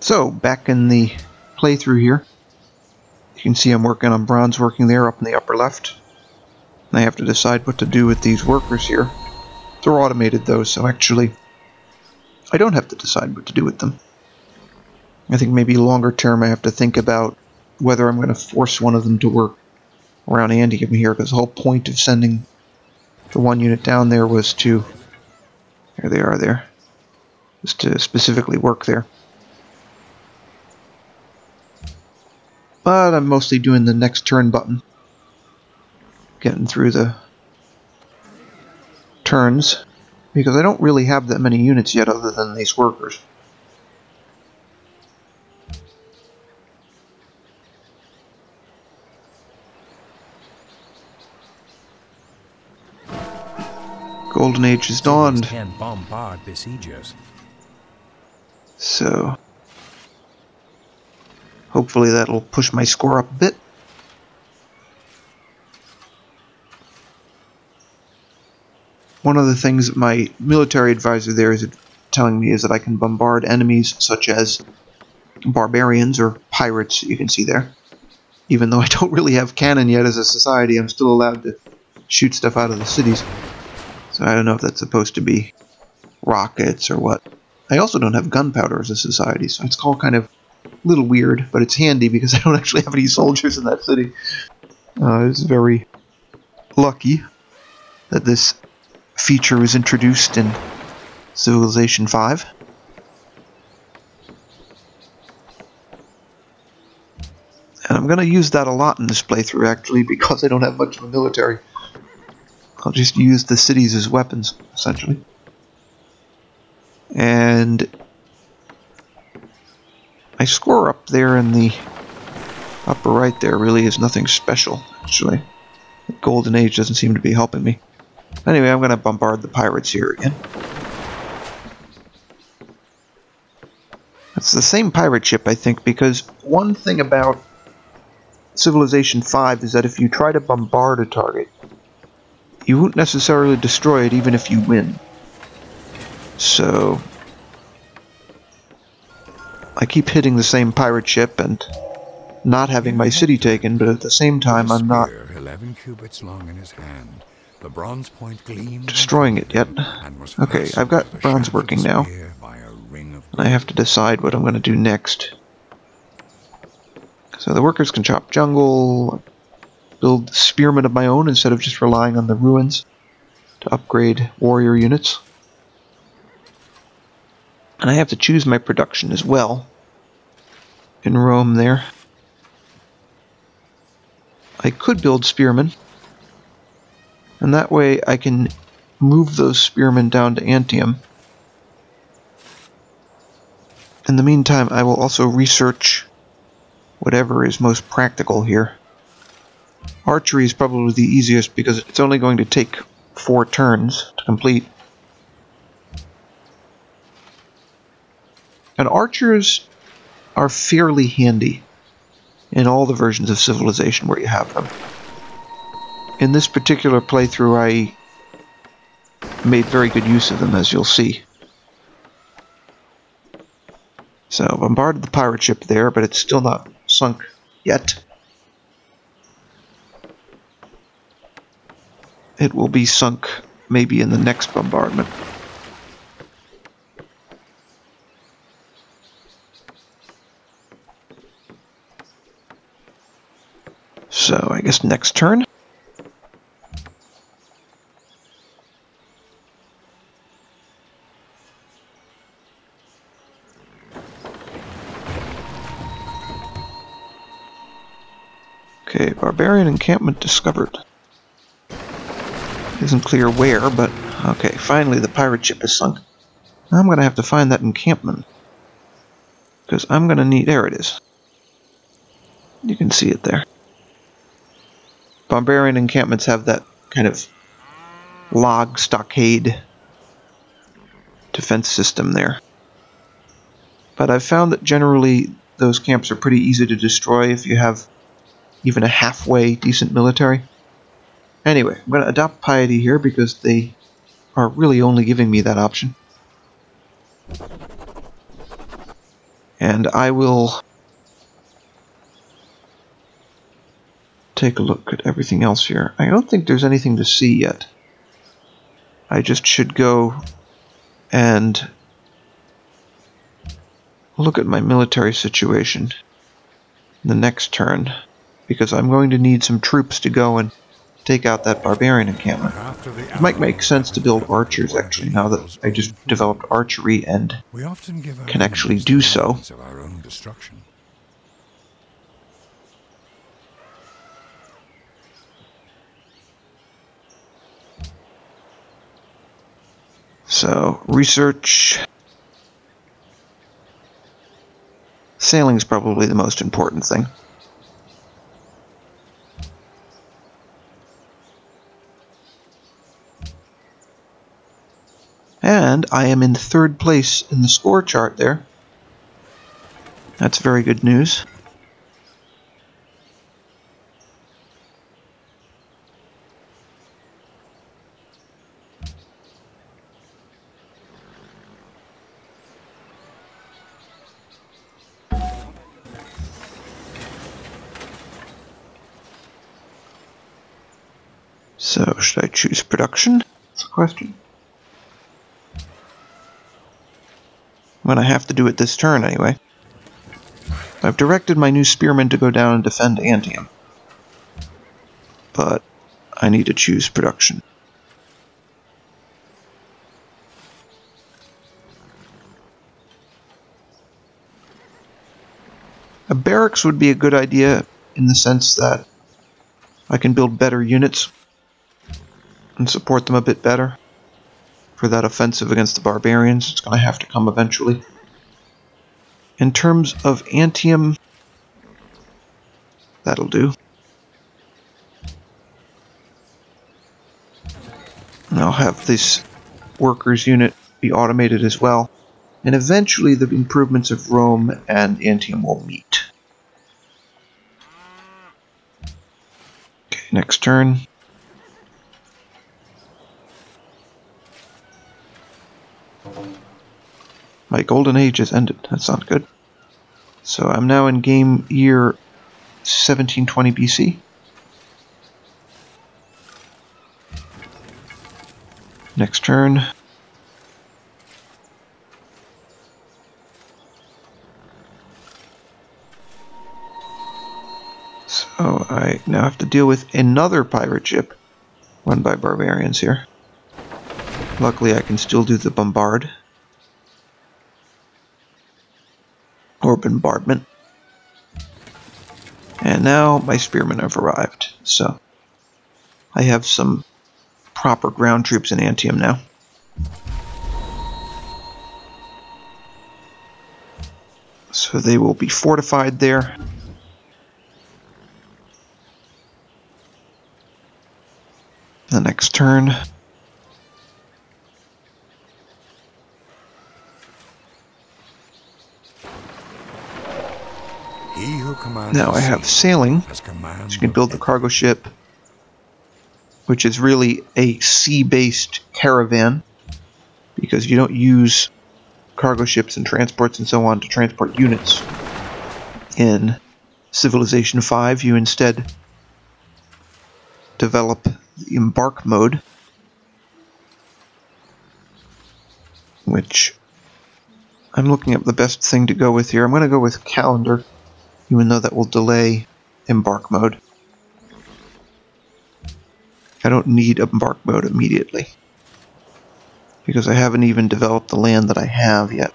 So, back in the playthrough here, you can see I'm working on bronze working there up in the upper left. And I have to decide what to do with these workers here. They're automated though, so actually I don't have to decide what to do with them. I think maybe longer term I have to think about whether I'm going to force one of them to work around Antium here, because the whole point of sending the one unit down there was to... There they are there. Was to specifically work there. But I'm mostly doing the next turn button. Getting through the turns. Because I don't really have that many units yet other than these workers. Golden Age has dawned. Can bombard besiegers. So hopefully that'll push my score up a bit. One of the things that my military advisor there is telling me is that I can bombard enemies such as barbarians or pirates, you can see there. Even though I don't really have cannon yet as a society, I'm still allowed to shoot stuff out of the cities. So I don't know if that's supposed to be rockets or what. I also don't have gunpowder as a society, so it's all kind of a little weird, but it's handy because I don't actually have any soldiers in that city. It's very lucky that this feature was introduced in Civilization 5. And I'm going to use that a lot in this playthrough, actually, because I don't have much of a military. I'll just use the cities as weapons, essentially. And my score up there in the upper right there really is nothing special, actually. The Golden Age doesn't seem to be helping me. Anyway, I'm going to bombard the pirates here again. It's the same pirate ship, I think, because one thing about Civilization 5 is that if you try to bombard a target, you won't necessarily destroy it even if you win. So I keep hitting the same pirate ship and not having my city taken, but at the same time I'm not 11 cubits long in his hand. The bronze point gleamed destroying it yet. Okay, I've got bronze working now. And I have to decide what I'm going to do next. So the workers can chop jungle, build spearmen of my own instead of just relying on the ruins to upgrade warrior units. And I have to choose my production as well in Rome there. I could build spearmen, and that way I can move those spearmen down to Antium. In the meantime, I will also research whatever is most practical here. Archery is probably the easiest because it's only going to take 4 turns to complete. And archers are fairly handy in all the versions of Civilization where you have them. In this particular playthrough, I made very good use of them, as you'll see. So, bombarded the pirate ship there, but it's still not sunk yet. It will be sunk maybe in the next bombardment. So, I guess next turn. Okay, barbarian encampment discovered. Isn't clear where, but okay, finally the pirate ship is sunk. I'm going to have to find that encampment. Because I'm going to need... There it is. You can see it there. Barbarian encampments have that kind of log stockade defense system there. But I've found that generally those camps are pretty easy to destroy if you have even a halfway decent military. Anyway, I'm going to adopt piety here because they are really only giving me that option. And I will take a look at everything else here. I don't think there's anything to see yet. I just should go and look at my military situation the next turn, because I'm going to need some troops to go and take out that barbarian encampment. It might make sense to build archers, actually, now that I just developed archery and can actually do so. So, research. Sailing is probably the most important thing. And I am in third place in the score chart there. That's very good news. So, should I choose production? That's the question. I'm going to have to do it this turn anyway. I've directed my new spearmen to go down and defend Antium. But I need to choose production. A barracks would be a good idea in the sense that I can build better units and support them a bit better for that offensive against the barbarians. It's going to have to come eventually. In terms of Antium, that'll do. And I'll have this workers unit be automated as well. And eventually the improvements of Rome and Antium will meet. Okay, next turn. My golden age has ended. That's not good. So I'm now in game year 1720 BC. Next turn. So I now have to deal with another pirate ship run by barbarians here. Luckily I can still do the bombard. Or bombardment. And now my spearmen have arrived, so I have some proper ground troops in Antium now. So they will be fortified there. The next turn. Now I have sailing, so you can build the cargo ship, which is really a sea-based caravan, because you don't use cargo ships and transports and so on to transport units. In Civilization 5, you instead develop the embark mode, which I'm looking at the best thing to go with here. I'm going to go with calendar, even though that will delay embark mode. I don't need embark mode immediately, because I haven't even developed the land that I have yet.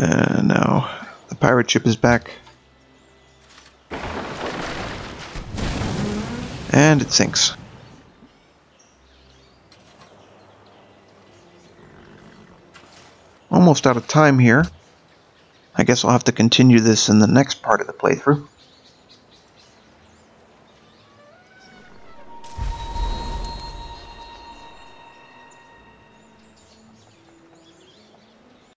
And now the pirate ship is back. And it sinks. Almost out of time here. I guess I'll have to continue this in the next part of the playthrough.